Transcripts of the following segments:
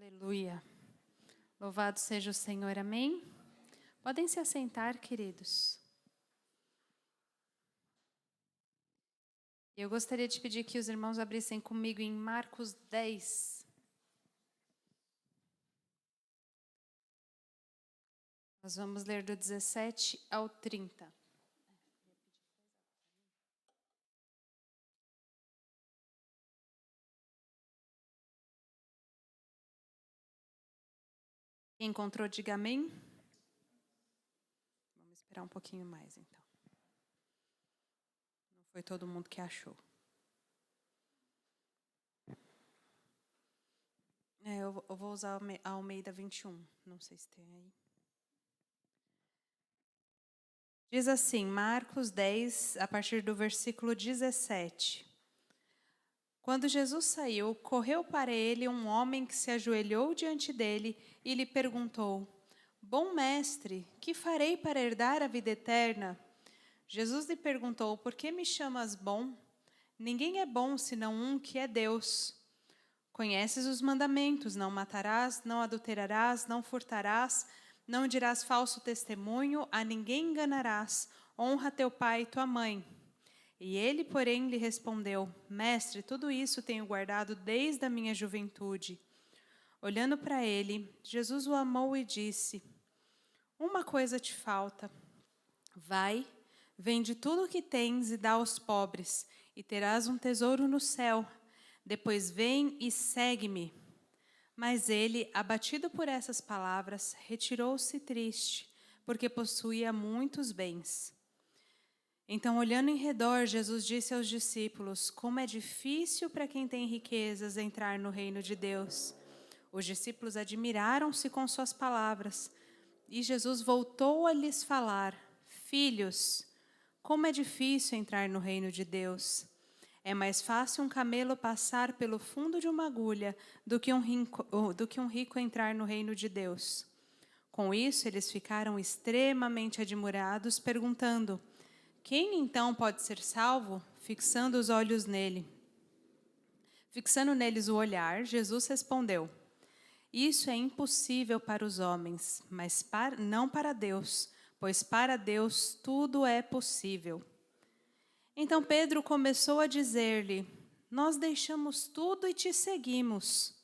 Aleluia. Louvado seja o Senhor, amém? Podem se assentar, queridos. Eu gostaria de pedir que os irmãos abrissem comigo em Marcos 10. Nós vamos ler do 17 ao 30. Quem encontrou, diga amém. Vamos esperar um pouquinho mais, então. Não foi todo mundo que achou. Eu vou usar a Almeida 21. Não sei se tem aí. Diz assim, Marcos 10, a partir do versículo 17. Quando Jesus saiu, correu para ele um homem que se ajoelhou diante dele e lhe perguntou: Bom mestre, que farei para herdar a vida eterna? Jesus lhe perguntou: Por que me chamas bom? Ninguém é bom senão um que é Deus. Conheces os mandamentos: não matarás, não adulterarás, não furtarás, não dirás falso testemunho, a ninguém enganarás, honra teu pai e tua mãe. E ele, porém, lhe respondeu: Mestre, tudo isso tenho guardado desde a minha juventude. Olhando para ele, Jesus o amou e disse: Uma coisa te falta. Vai, vende tudo o que tens e dá aos pobres, e terás um tesouro no céu. Depois vem e segue-me. Mas ele, abatido por essas palavras, retirou-se triste, porque possuía muitos bens. Então, olhando em redor, Jesus disse aos discípulos: Como é difícil para quem tem riquezas entrar no reino de Deus. Os discípulos admiraram-se com suas palavras. E Jesus voltou a lhes falar: Filhos, como é difícil entrar no reino de Deus. É mais fácil um camelo passar pelo fundo de uma agulha do que um rico entrar no reino de Deus. Com isso, eles ficaram extremamente admirados, perguntando: Quem então pode ser salvo? Fixando os olhos nele. Fixando neles o olhar, Jesus respondeu: Isso é impossível para os homens, mas não para Deus, pois para Deus tudo é possível. Então Pedro começou a dizer-lhe: Nós deixamos tudo e te seguimos.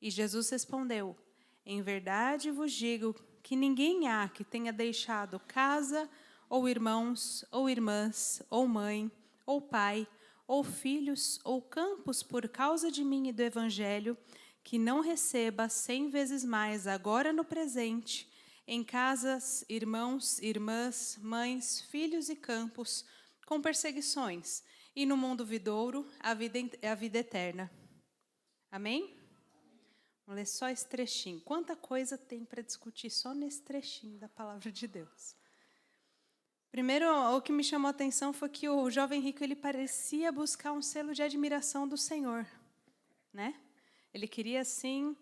E Jesus respondeu: Em verdade vos digo que ninguém há que tenha deixado casa, ou irmãos, ou irmãs, ou mãe, ou pai, ou filhos, ou campos por causa de mim e do Evangelho, que não receba 100 vezes mais agora no presente, em casas, irmãos, irmãs, mães, filhos e campos, com perseguições, e no mundo vindouro a vida eterna. Amém? Vamos ler só esse trechinho. Quanta coisa tem para discutir só nesse trechinho da palavra de Deus. Primeiro, o que me chamou a atenção foi que o jovem rico ele parecia buscar um selo de admiração do Senhor, né? Ele queria, assim,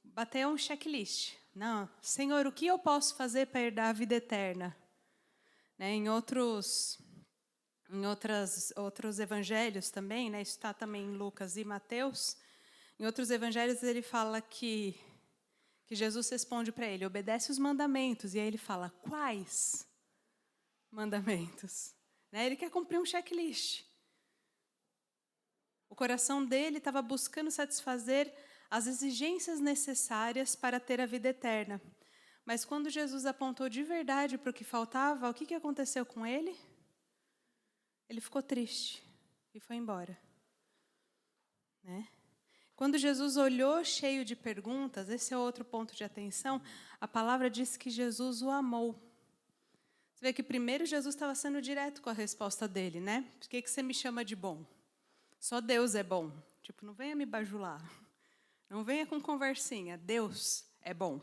bater um checklist. Não, Senhor, o que eu posso fazer para herdar a vida eterna? Né, em outros evangelhos também, né, isso está também em Lucas e Mateus, em outros evangelhos ele fala que Jesus responde para ele: obedece os mandamentos. E aí ele fala: quais mandamentos? Né, ele quer cumprir um checklist. O coração dele estava buscando satisfazer as exigências necessárias para ter a vida eterna. Mas quando Jesus apontou de verdade para o que faltava, o que aconteceu com ele? Ele ficou triste e foi embora. Né? Quando Jesus olhou cheio de perguntas, esse é outro ponto de atenção, a palavra diz que Jesus o amou. Você vê que primeiro Jesus estava sendo direto com a resposta dele, né? Por que você me chama de bom? Só Deus é bom. Tipo, não venha me bajular. Não venha com conversinha. Deus é bom.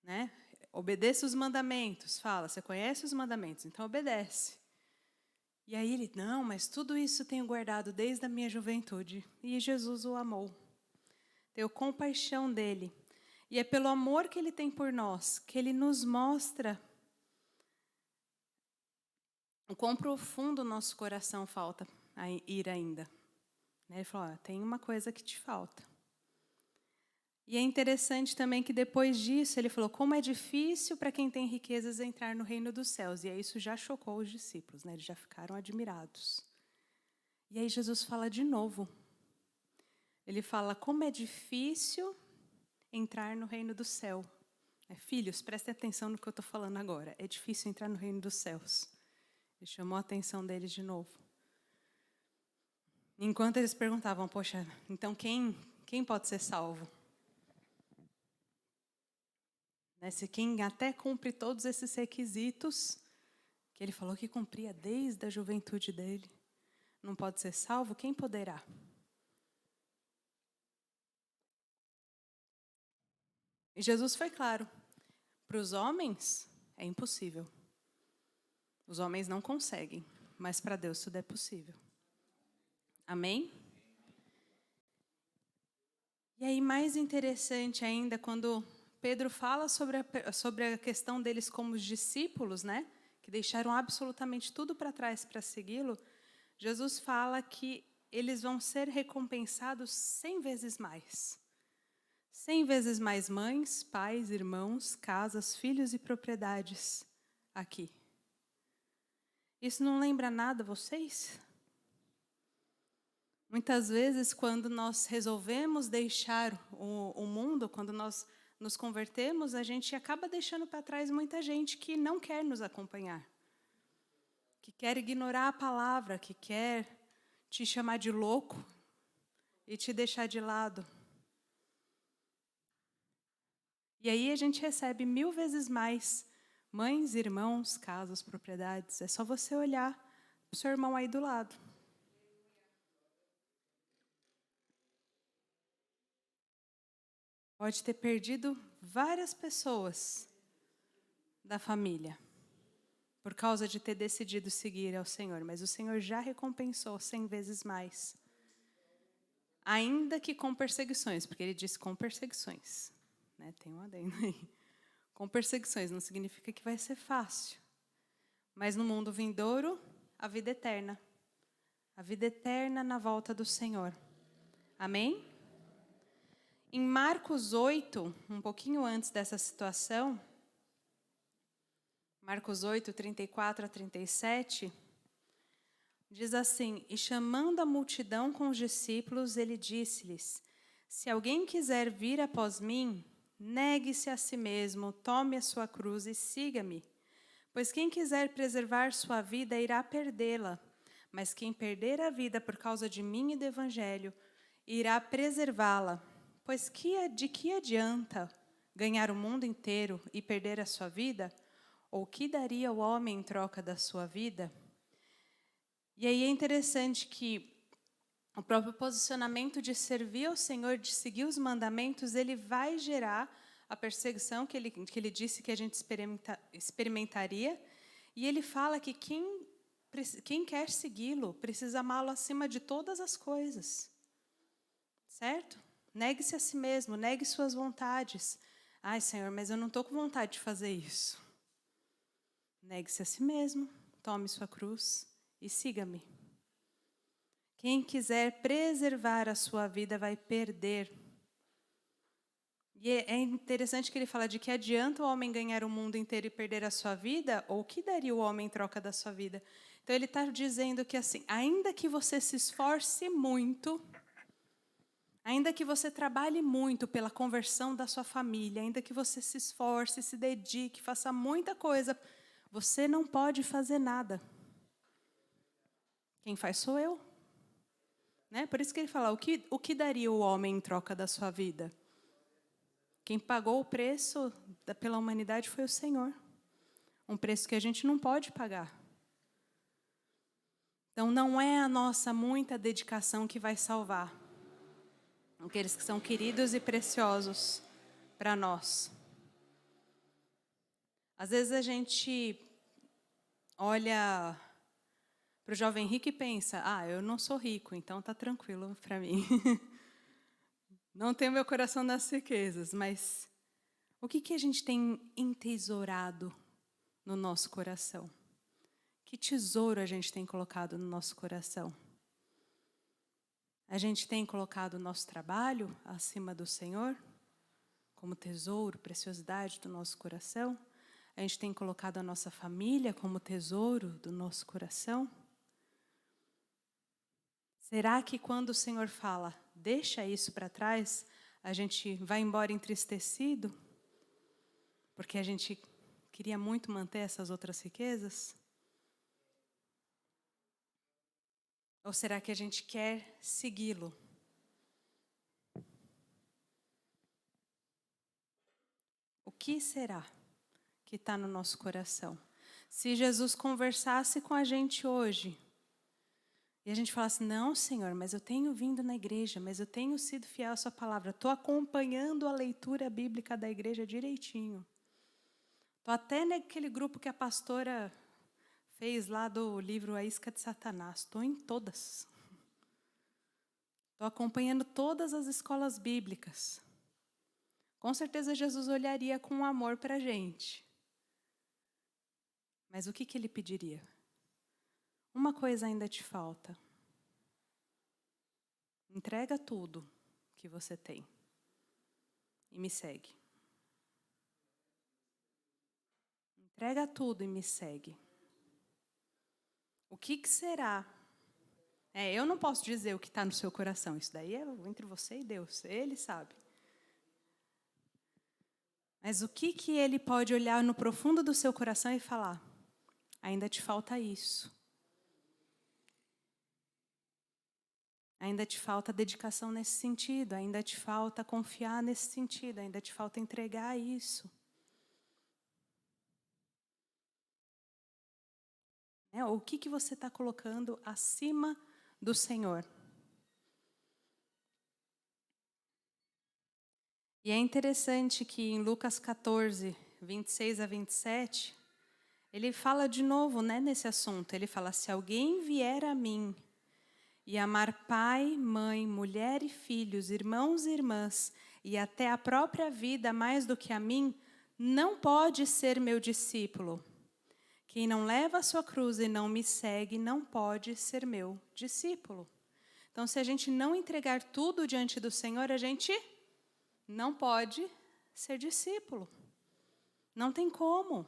Né? Obedeça os mandamentos. Fala, você conhece os mandamentos, então obedece. E aí ele: não, mas tudo isso tenho guardado desde a minha juventude. E Jesus o amou. Teve compaixão dele. E é pelo amor que ele tem por nós que ele nos mostra o quão profundo o nosso coração falta a ir ainda. Ele falou: tem uma coisa que te falta. E é interessante também que depois disso ele falou como é difícil para quem tem riquezas entrar no reino dos céus. E aí isso já chocou os discípulos, né? Eles já ficaram admirados. E aí Jesus fala de novo. Ele fala como é difícil entrar no reino do céu. Filhos, prestem atenção no que eu estou falando agora. É difícil entrar no reino dos céus. Ele chamou a atenção deles de novo. Enquanto eles perguntavam, poxa, então quem pode ser salvo? Se quem até cumpre todos esses requisitos, que ele falou que cumpria desde a juventude dele, não pode ser salvo, quem poderá? E Jesus foi claro, para os homens é impossível. Os homens não conseguem, mas para Deus tudo é possível. Amém? E aí mais interessante ainda, quando Pedro fala sobre a questão deles como discípulos, né? Que deixaram absolutamente tudo para trás para segui-lo, Jesus fala que eles vão ser recompensados 100 vezes mais. 100 vezes mais mães, pais, irmãos, casas, filhos e propriedades aqui. Isso não lembra nada a vocês? Muitas vezes, quando nós resolvemos deixar o mundo, quando nós nos convertemos, a gente acaba deixando para trás muita gente que não quer nos acompanhar, que quer ignorar a palavra, que quer te chamar de louco e te deixar de lado. E aí a gente recebe 1000 vezes mais mães, irmãos, casas, propriedades. É só você olhar para o seu irmão aí do lado. Pode ter perdido várias pessoas da família por causa de ter decidido seguir ao Senhor, mas o Senhor já recompensou 100 vezes mais. Ainda que com perseguições, porque ele disse com perseguições. Né? Tem um adendo aí. Com perseguições não significa que vai ser fácil. Mas no mundo vindouro, a vida eterna. A vida eterna na volta do Senhor. Amém? Em Marcos 8, um pouquinho antes dessa situação, Marcos 8, 34 a 37, diz assim, e chamando a multidão com os discípulos, ele disse-lhes, se alguém quiser vir após mim, negue-se a si mesmo, tome a sua cruz e siga-me. Pois quem quiser preservar sua vida irá perdê-la, mas quem perder a vida por causa de mim e do Evangelho, irá preservá-la. Pois de que adianta ganhar o mundo inteiro e perder a sua vida? Ou que daria o homem em troca da sua vida? E aí é interessante que o próprio posicionamento de servir ao Senhor, de seguir os mandamentos, ele vai gerar a perseguição que ele disse que a gente experimentaria. E ele fala que quem quer segui-lo precisa amá-lo acima de todas as coisas. Certo? Negue-se a si mesmo, negue suas vontades. Ai, Senhor, mas eu não estou com vontade de fazer isso. Negue-se a si mesmo, tome sua cruz e siga-me. Quem quiser preservar a sua vida vai perder. E é interessante que ele fala de que adianta o homem ganhar o mundo inteiro e perder a sua vida, ou o que daria o homem em troca da sua vida? Então ele está dizendo que assim, ainda que você se esforce muito, ainda que você trabalhe muito pela conversão da sua família, ainda que você se esforce, se dedique, faça muita coisa, você não pode fazer nada. Quem faz sou eu. Né? Por isso que ele fala, o que daria o homem em troca da sua vida? Quem pagou o preço pela humanidade foi o Senhor. Um preço que a gente não pode pagar. Então não é a nossa muita dedicação que vai salvar aqueles que são queridos e preciosos para nós. Às vezes a gente olha para o jovem rico e pensa, eu não sou rico, então tá tranquilo para mim. Não tenho meu coração nas riquezas, mas o que a gente tem entesourado no nosso coração? Que tesouro a gente tem colocado no nosso coração? A gente tem colocado o nosso trabalho acima do Senhor? como tesouro, preciosidade do nosso coração? A gente tem colocado a nossa família como tesouro do nosso coração? Será que quando o Senhor fala, deixa isso para trás, a gente vai embora entristecido? Porque a gente queria muito manter essas outras riquezas? Ou será que a gente quer segui-lo? O que será que está no nosso coração? Se Jesus conversasse com a gente hoje, e a gente falasse, não, Senhor, mas eu tenho vindo na igreja, mas eu tenho sido fiel à sua palavra, estou acompanhando a leitura bíblica da igreja direitinho. Estou até naquele grupo que a pastora fez lá do livro A Isca de Satanás, estou em todas. Estou acompanhando todas as escolas bíblicas. Com certeza Jesus olharia com amor para a gente. Mas o que ele pediria? Uma coisa ainda te falta. Entrega tudo que você tem e me segue. Entrega tudo e me segue. O que será? Eu não posso dizer o que está no seu coração. Isso daí é entre você e Deus. Ele sabe. Mas o que ele pode olhar no profundo do seu coração e falar? Ainda te falta isso. Ainda te falta dedicação nesse sentido. Ainda te falta confiar nesse sentido. Ainda te falta entregar isso. O que você está colocando acima do Senhor? E é interessante que em Lucas 14, 26 a 27, ele fala de novo, nesse assunto. Ele fala, se alguém vier a mim e amar pai, mãe, mulher e filhos, irmãos e irmãs, e até a própria vida mais do que a mim, não pode ser meu discípulo. Quem não leva a sua cruz e não me segue, não pode ser meu discípulo. Então, se a gente não entregar tudo diante do Senhor, a gente não pode ser discípulo. Não tem como.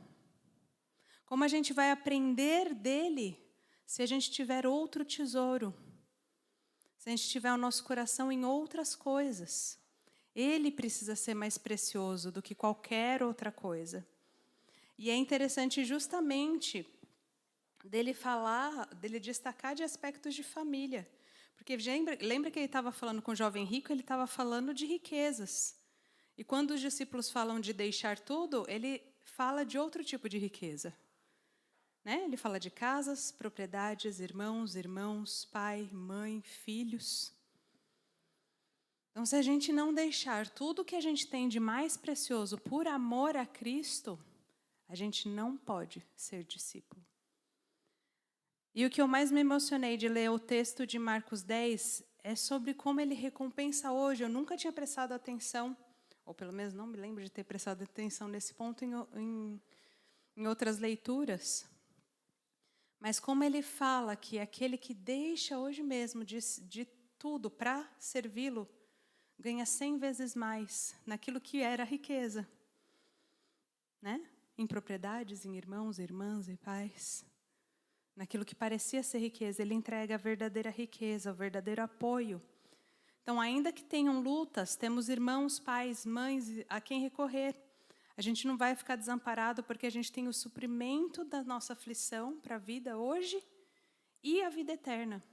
Como a gente vai aprender dele se a gente tiver outro tesouro? Se a gente tiver o nosso coração em outras coisas? Ele precisa ser mais precioso do que qualquer outra coisa. E é interessante justamente dele falar, dele destacar de aspectos de família. Porque lembra que ele estava falando com o jovem rico, ele estava falando de riquezas. E quando os discípulos falam de deixar tudo, ele fala de outro tipo de riqueza. Ele fala de casas, propriedades, irmãos, pai, mãe, filhos. Então, se a gente não deixar tudo que a gente tem de mais precioso por amor a Cristo, a gente não pode ser discípulo. E o que eu mais me emocionei de ler o texto de Marcos 10 é sobre como ele recompensa hoje. Eu nunca tinha prestado atenção, ou pelo menos não me lembro de ter prestado atenção nesse ponto em outras leituras. Mas como ele fala que aquele que deixa hoje mesmo de tudo para servi-lo, ganha 100 vezes mais naquilo que era riqueza. Em propriedades, em irmãos, irmãs e pais. Naquilo que parecia ser riqueza, ele entrega a verdadeira riqueza, o verdadeiro apoio. Então, ainda que tenham lutas, temos irmãos, pais, mães a quem recorrer. A gente não vai ficar desamparado porque a gente tem o suprimento da nossa aflição para a vida hoje e a vida eterna.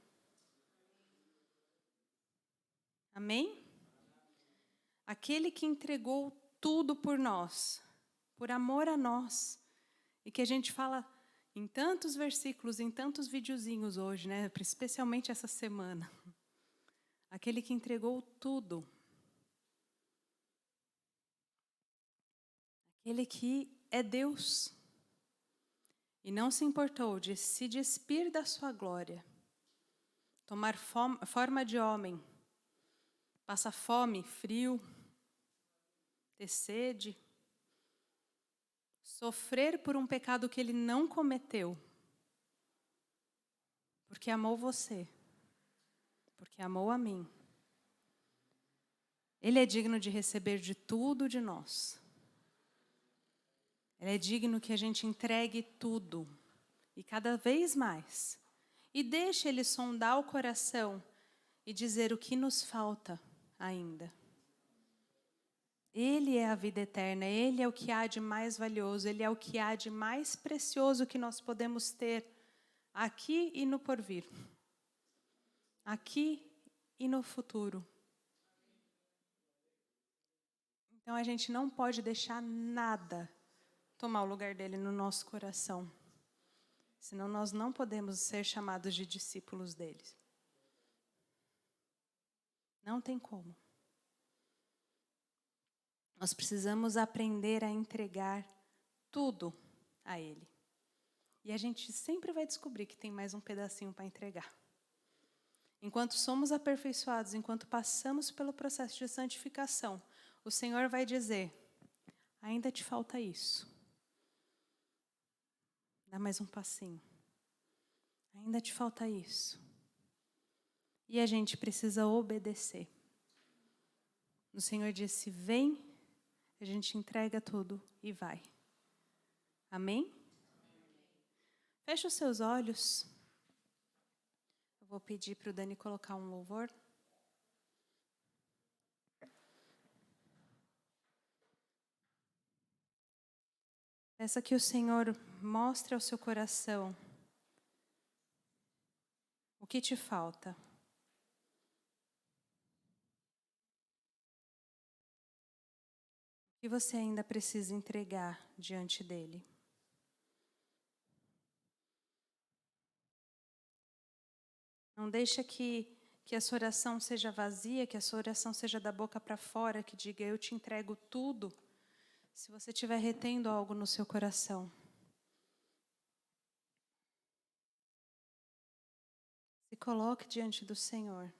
Amém? Aquele que entregou tudo por nós, por amor a nós, e que a gente fala em tantos versículos, em tantos videozinhos hoje, especialmente essa semana. Aquele que entregou tudo. Aquele que é Deus. E não se importou de se despir da sua glória. Tomar forma de homem. Passar fome, frio. Ter sede. Sofrer por um pecado que ele não cometeu. Porque amou você. Porque amou a mim. Ele é digno de receber de tudo de nós. Ele é digno que a gente entregue tudo, e cada vez mais. E deixe Ele sondar o coração e dizer o que nos falta ainda. Ele é a vida eterna, Ele é o que há de mais valioso, Ele é o que há de mais precioso que nós podemos ter aqui e no porvir. Aqui e no futuro. Então a gente não pode deixar nada tomar o lugar dele no nosso coração. Senão nós não podemos ser chamados de discípulos dele. Não tem como. Nós precisamos aprender a entregar tudo a ele. E a gente sempre vai descobrir que tem mais um pedacinho para entregar. Enquanto somos aperfeiçoados, enquanto passamos pelo processo de santificação, o Senhor vai dizer, ainda te falta isso. Dá mais um passinho. Ainda te falta isso. E a gente precisa obedecer. O Senhor disse, vem, a gente entrega tudo e vai. Amém? Feche os seus olhos. Eu vou pedir para o Dani colocar um louvor. Peça que o Senhor mostre ao seu coração o que te falta. O que você ainda precisa entregar diante dele. Não deixa que a sua oração seja vazia, que a sua oração seja da boca para fora, que diga, eu te entrego tudo, se você estiver retendo algo no seu coração. Se coloque diante do Senhor.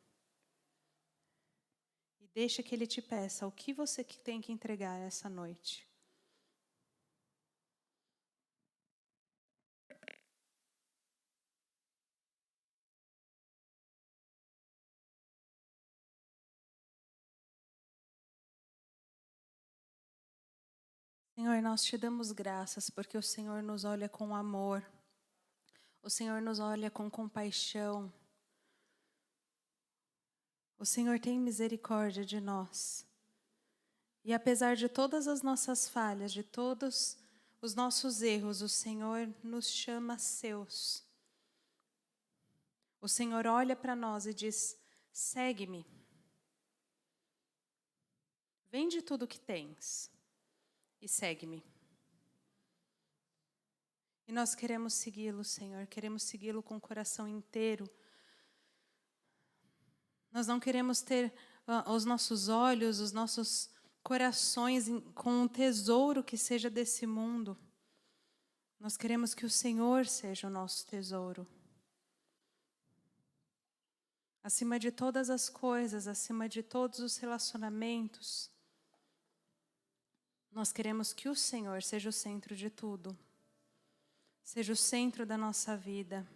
E deixa que Ele te peça o que você tem que entregar essa noite. Senhor, nós te damos graças porque o Senhor nos olha com amor. O Senhor nos olha com compaixão. O Senhor tem misericórdia de nós. E apesar de todas as nossas falhas, de todos os nossos erros, o Senhor nos chama seus. O Senhor olha para nós e diz, segue-me. Vende tudo o que tens e segue-me. E nós queremos segui-lo, Senhor, queremos segui-lo com o coração inteiro. Nós não queremos ter os nossos olhos, os nossos corações com um tesouro que seja desse mundo. Nós queremos que o Senhor seja o nosso tesouro. Acima de todas as coisas, acima de todos os relacionamentos, nós queremos que o Senhor seja o centro de tudo. Seja o centro da nossa vida.